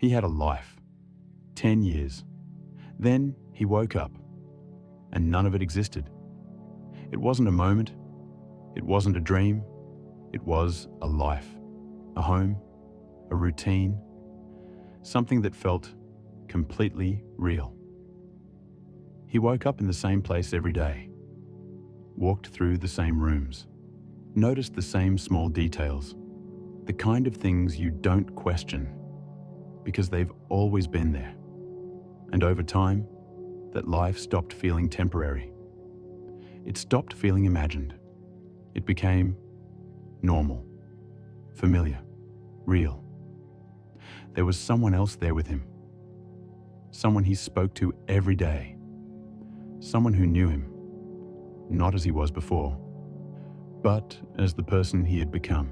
He had a life, 10 years. Then he woke up, and none of it existed. It wasn't a moment, it wasn't a dream, it was a life, a home, a routine, something that felt completely real. He woke up in the same place every day, walked through the same rooms, noticed the same small details, the kind of things you don't question because they've always been there. And over time, that life stopped feeling temporary. It stopped feeling imagined. It became normal, familiar, real. There was someone else there with him, someone he spoke to every day, someone who knew him, not as he was before, but as the person he had become.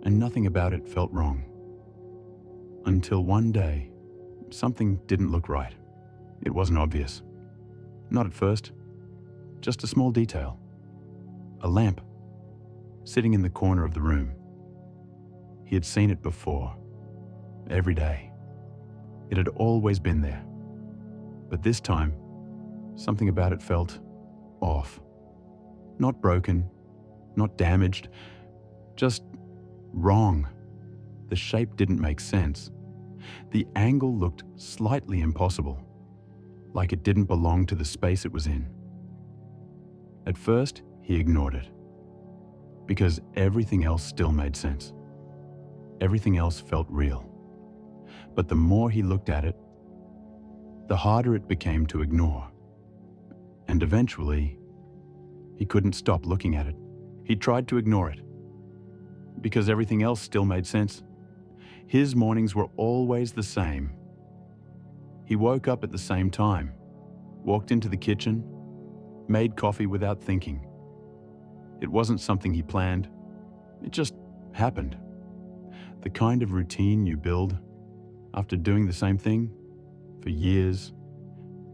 And nothing about it felt wrong. Until one day, something didn't look right. It wasn't obvious. Not at first. Just a small detail. A lamp, sitting in the corner of the room. He had seen it before, every day. It had always been there. But this time, something about it felt off. Not broken, not damaged, just wrong. The shape didn't make sense. The angle looked slightly impossible, like it didn't belong to the space it was in. At first, he ignored it, because everything else still made sense. Everything else felt real. But the more he looked at it, the harder it became to ignore. And eventually, he couldn't stop looking at it. He tried to ignore it, because everything else still made sense. His mornings were always the same. He woke up at the same time, walked into the kitchen, made coffee without thinking. It wasn't something he planned. It just happened. The kind of routine you build after doing the same thing for years.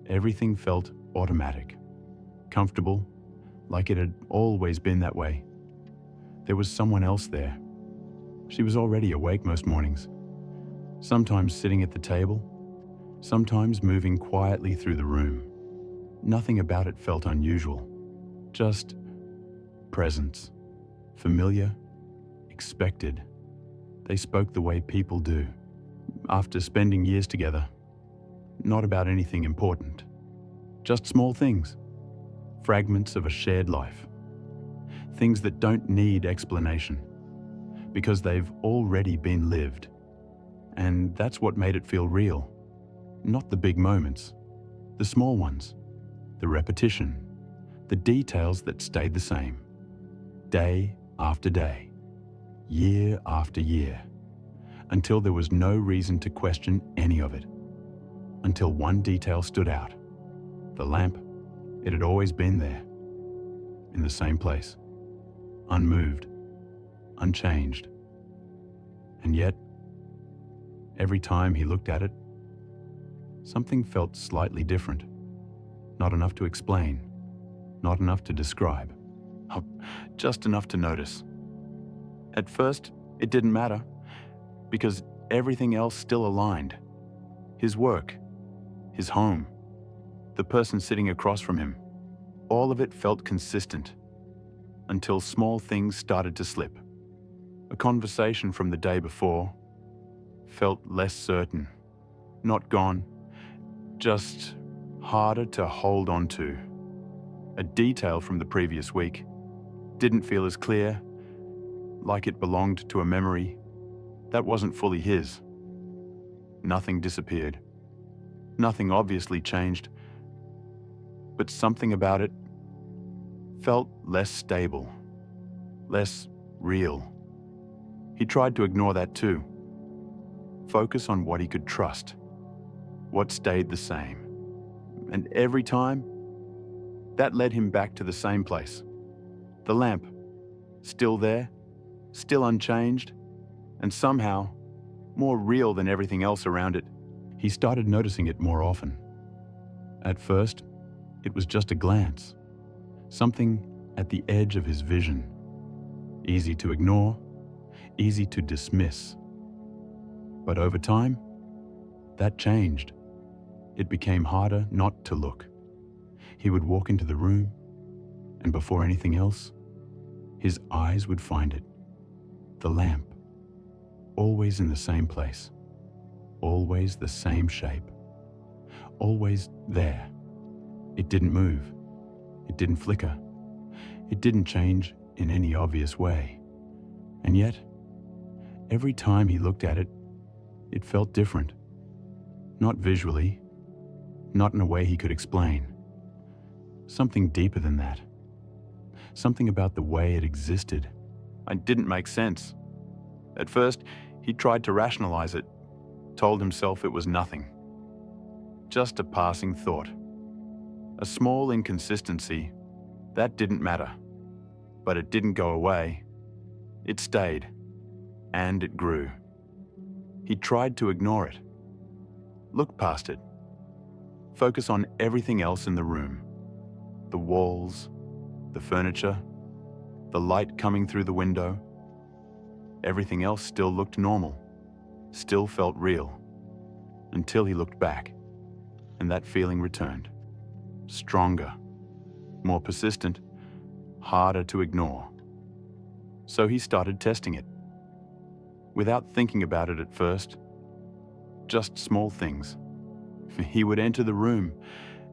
Everything felt automatic, comfortable, like it had always been that way. There was someone else there. She was already awake most mornings, sometimes sitting at the table, sometimes moving quietly through the room. Nothing about it felt unusual, just presence, familiar, expected. They spoke the way people do, after spending years together. Not about anything important, just small things, fragments of a shared life. Things that don't need explanation, because they've already been lived. And that's what made it feel real. Not the big moments, the small ones, the repetition, the details that stayed the same. Day after day, year after year, until there was no reason to question any of it. Until one detail stood out. The lamp, it had always been there, in the same place, unmoved, unchanged. And yet, every time he looked at it, something felt slightly different. Not enough to explain, not enough to describe, just enough to notice. At first, it didn't matter, because everything else still aligned. His work, his home, the person sitting across from him, all of it felt consistent, until small things started to slip. A conversation from the day before felt less certain, not gone, just harder to hold on to. A detail from the previous week didn't feel as clear, like it belonged to a memory that wasn't fully his. Nothing disappeared. Nothing obviously changed, but something about it felt less stable, less real. He tried to ignore that too. Focus on what he could trust, what stayed the same. And every time, that led him back to the same place. The lamp, still there, still unchanged, and somehow more real than everything else around it. He started noticing it more often. At first, it was just a glance, something at the edge of his vision, easy to ignore, easy to dismiss. But over time, that changed. It became harder not to look. He would walk into the room, and before anything else, his eyes would find it. The lamp, always in the same place, always the same shape, always there. It didn't move. It didn't flicker. It didn't change in any obvious way. And yet, every time he looked at it, it felt different. Not visually, not in a way he could explain. Something deeper than that. Something about the way it existed. It didn't make sense. At first, he tried to rationalize it, told himself it was nothing. Just a passing thought. A small inconsistency. That didn't matter. But it didn't go away. It stayed. And it grew. He tried to ignore it. Look past it. Focus on everything else in the room. The walls, the furniture, the light coming through the window. Everything else still looked normal, still felt real, until he looked back, and that feeling returned. Stronger, more persistent, harder to ignore. So he started testing it. Without thinking about it at first, just small things. He would enter the room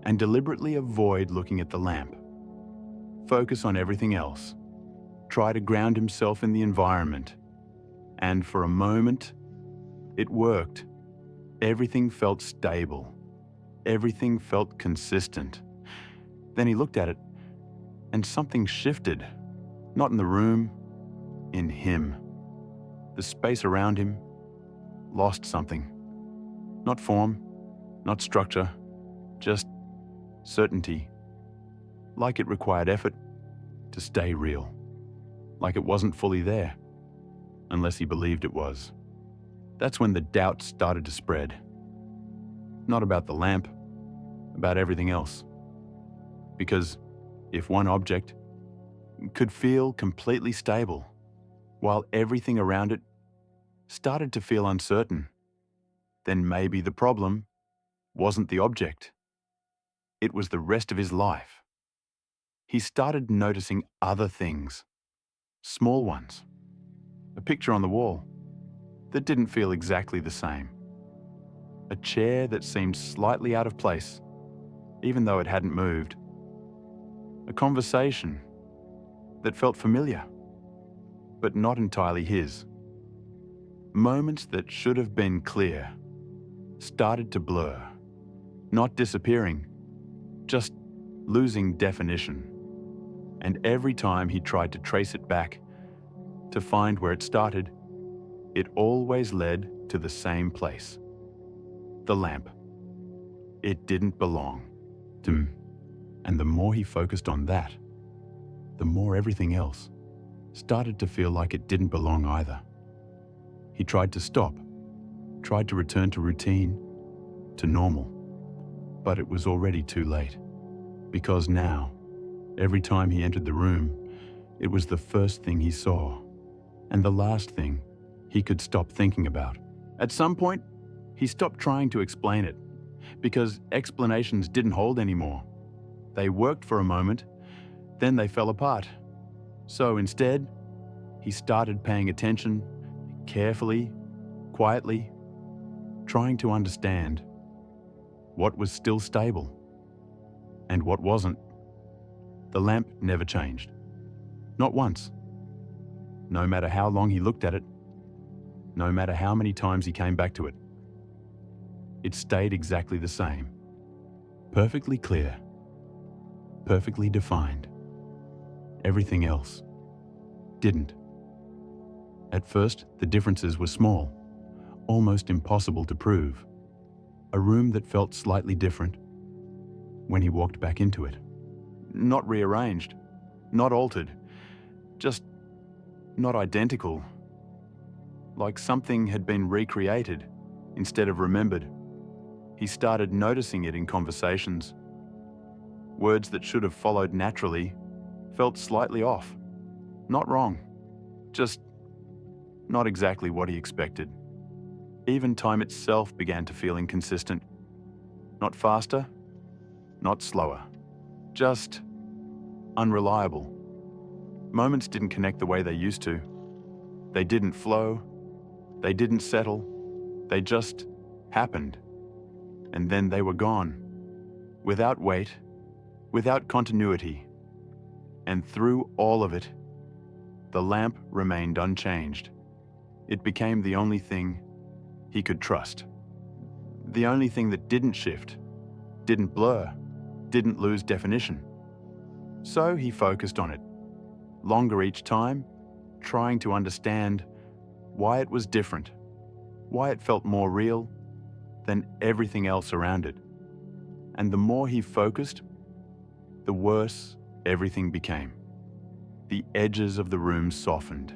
and deliberately avoid looking at the lamp. Focus on everything else. Try to ground himself in the environment. And for a moment, it worked. Everything felt stable. Everything felt consistent. Then he looked at it, and something shifted. Not in the room, in him. The space around him lost something. Not form, not structure, just certainty. Like it required effort to stay real. Like it wasn't fully there, unless he believed it was. That's when the doubt started to spread. Not about the lamp, about everything else. Because if one object could feel completely stable, while everything around it started to feel uncertain, then maybe the problem wasn't the object. It was the rest of his life. He started noticing other things, small ones. A picture on the wall that didn't feel exactly the same. A chair that seemed slightly out of place, even though it hadn't moved. A conversation that felt familiar, but not entirely his. Moments that should have been clear started to blur, not disappearing, just losing definition. And every time he tried to trace it back, to find where it started, it always led to the same place. The lamp. It didn't belong to him. And the more he focused on that, the more everything else started to feel like it didn't belong either. He tried to stop, tried to return to routine, to normal, but it was already too late. Because now, every time he entered the room, it was the first thing he saw, and the last thing he could stop thinking about. At some point, he stopped trying to explain it, because explanations didn't hold anymore. They worked for a moment, then they fell apart. So instead, he started paying attention, carefully, quietly, trying to understand what was still stable and what wasn't. The lamp never changed. Not once. No matter how long he looked at it, no matter how many times he came back to it. It stayed exactly the same. Perfectly clear. Perfectly defined. Everything else didn't. At first, the differences were small, almost impossible to prove. A room that felt slightly different when he walked back into it. Not rearranged, not altered, just not identical. Like something had been recreated instead of remembered. He started noticing it in conversations. Words that should have followed naturally felt slightly off. Not wrong, just not exactly what he expected. Even time itself began to feel inconsistent. Not faster, not slower, just unreliable. Moments didn't connect the way they used to. They didn't flow, they didn't settle, they just happened. And then they were gone, without weight, without continuity. And through all of it, the lamp remained unchanged. It became the only thing he could trust. The only thing that didn't shift, didn't blur, didn't lose definition. So he focused on it, longer each time, trying to understand why it was different, why it felt more real than everything else around it. And the more he focused, the worse everything became. The edges of the room softened.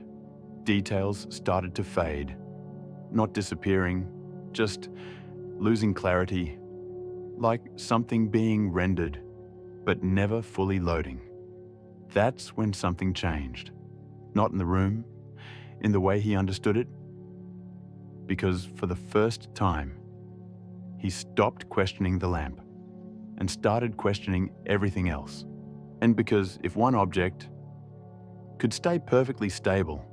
Details started to fade, not disappearing, just losing clarity, like something being rendered, but never fully loading. That's when something changed. Not in the room, in the way he understood it, because for the first time, he stopped questioning the lamp and started questioning everything else. And because if one object could stay perfectly stable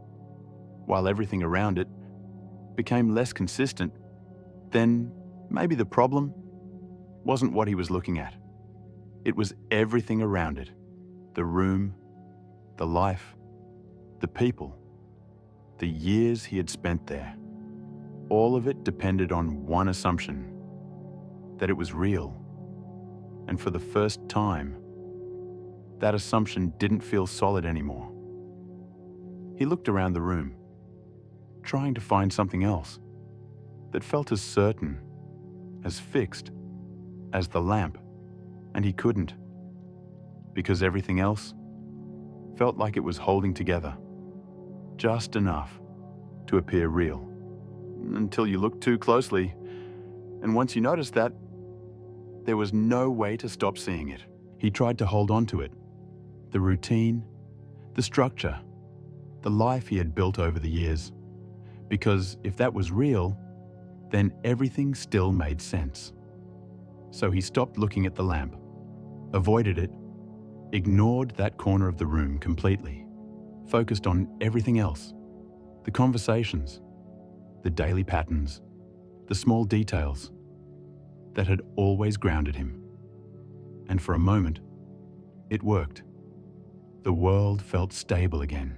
while everything around it became less consistent, then maybe the problem wasn't what he was looking at. It was everything around it. The room, the life, the people, the years he had spent there. All of it depended on one assumption, that it was real. And for the first time, that assumption didn't feel solid anymore. He looked around the room, trying to find something else that felt as certain, as fixed, as the lamp, and he couldn't, because everything else felt like it was holding together, just enough to appear real, until you looked too closely, and once you noticed that, there was no way to stop seeing it. He tried to hold on to it, the routine, the structure, the life he had built over the years, because if that was real, then everything still made sense. So he stopped looking at the lamp, avoided it, ignored that corner of the room completely, focused on everything else, the conversations, the daily patterns, the small details that had always grounded him. And for a moment, it worked. The world felt stable again,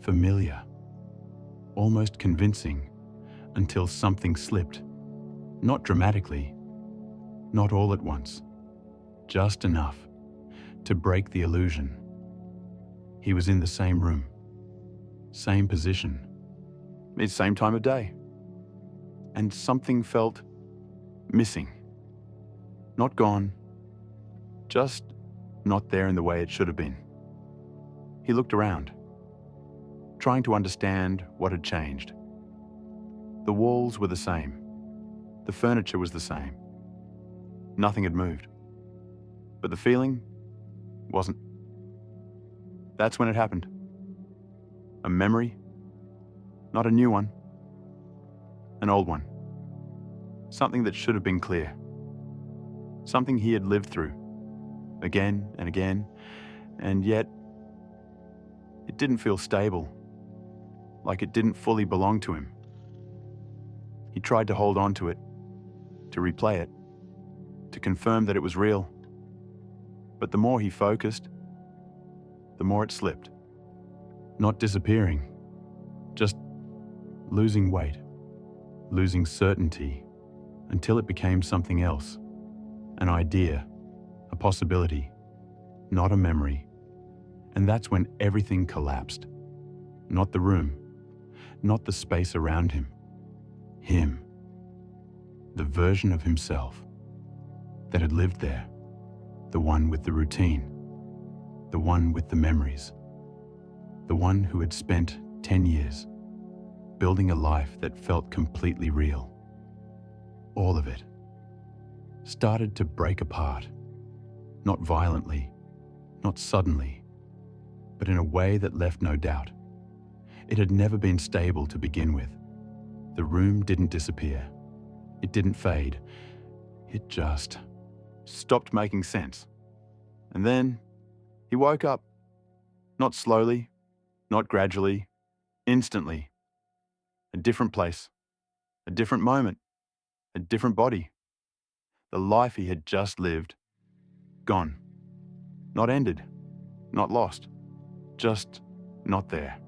familiar, almost convincing, until something slipped. Not dramatically, not all at once, just enough to break the illusion. He was in the same room, same position, same time of day, and something felt missing. Not gone, just not there in the way it should have been. He looked around, trying to understand what had changed. The walls were the same. The furniture was the same. Nothing had moved. But the feeling wasn't. That's when it happened. A memory, not a new one, an old one. Something that should have been clear. Something he had lived through, again and again, and yet it didn't feel stable, like it didn't fully belong to him. He tried to hold on to it, to replay it, to confirm that it was real. But the more he focused, the more it slipped. Not disappearing, just losing weight, losing certainty, until it became something else, an idea, a possibility, not a memory. And that's when everything collapsed. Not the room, not the space around him. Him. The version of himself that had lived there. The one with the routine. The one with the memories. The one who had spent 10 years building a life that felt completely real. All of it started to break apart. Not violently, not suddenly, but in a way that left no doubt. It had never been stable to begin with. The room didn't disappear. It didn't fade. It just stopped making sense. And then he woke up. Not slowly, not gradually, instantly. A different place, a different moment, a different body. The life he had just lived, gone. Not ended, not lost, just not there.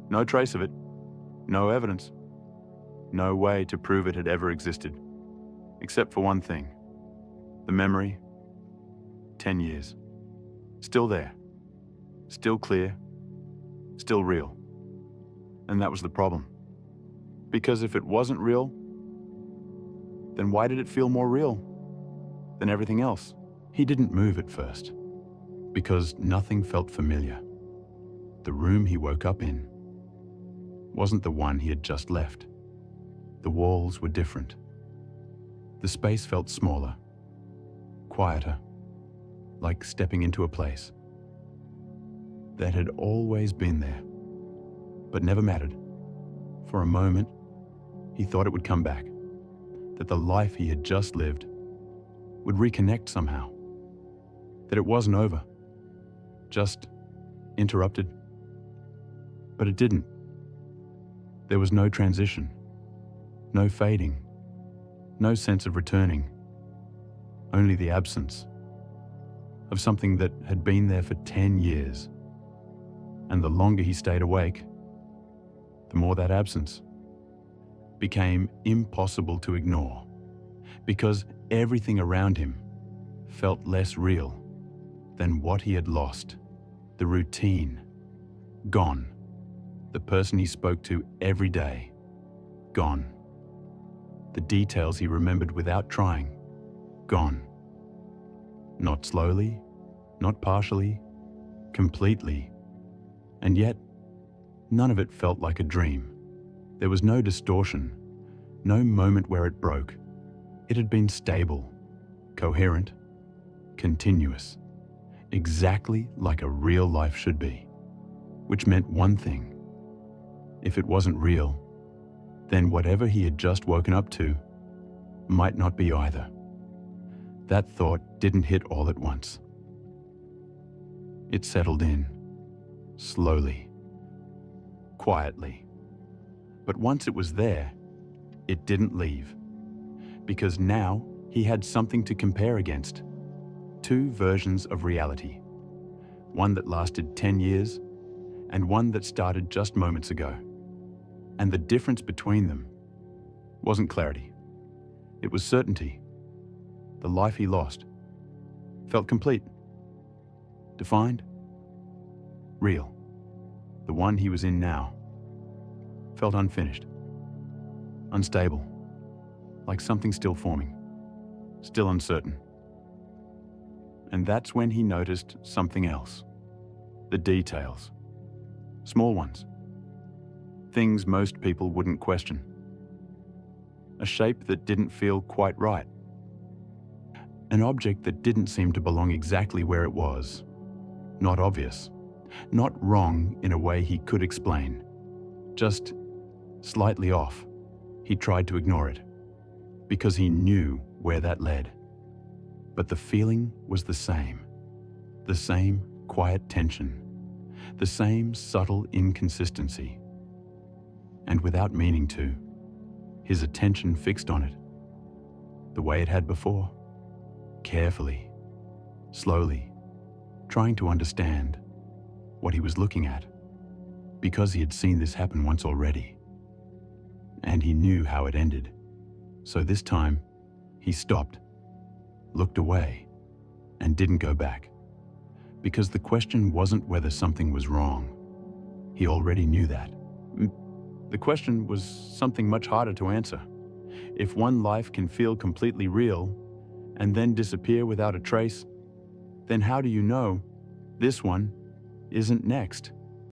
No trace of it, no evidence, no way to prove it had ever existed, except for one thing, the memory, 10 years. Still there, still clear, still real. And that was the problem. Because if it wasn't real, then why did it feel more real than everything else? He didn't move at first, because nothing felt familiar. The room he woke up in wasn't the one he had just left. The walls were different. The space felt smaller, quieter, like stepping into a place that had always been there, but never mattered. For a moment, he thought it would come back, that the life he had just lived would reconnect somehow, that it wasn't over, just interrupted. But it didn't. There was no transition, no fading, no sense of returning, only the absence of something that had been there for 10 years. And the longer he stayed awake, the more that absence became impossible to ignore, because everything around him felt less real than what he had lost. The routine, gone. The person he spoke to every day, gone. The details he remembered without trying, gone. Not slowly, not partially, completely. And yet, none of it felt like a dream. There was no distortion, no moment where it broke. It had been stable, coherent, continuous, exactly like a real life should be, which meant one thing. If it wasn't real, then whatever he had just woken up to might not be either. That thought didn't hit all at once. It settled in, slowly, quietly. But once it was there, it didn't leave, because now he had something to compare against. Two versions of reality, one that lasted 10 years and one that started just moments ago. And the difference between them wasn't clarity. It was certainty. The life he lost felt complete, defined, real. The one he was in now felt unfinished, unstable, like something still forming, still uncertain. And that's when he noticed something else. The details. Small ones. Things most people wouldn't question. A shape that didn't feel quite right. An object that didn't seem to belong exactly where it was. Not obvious. Not wrong in a way he could explain. Just slightly off. He tried to ignore it, because he knew where that led. But the feeling was the same quiet tension, the same subtle inconsistency. And without meaning to, his attention fixed on it, the way it had before, carefully, slowly, trying to understand what he was looking at, because he had seen this happen once already. And he knew how it ended. So this time, he stopped, looked away, and didn't go back. Because the question wasn't whether something was wrong. He already knew that. The question was something much harder to answer. If one life can feel completely real and then disappear without a trace, then how do you know this one isn't next?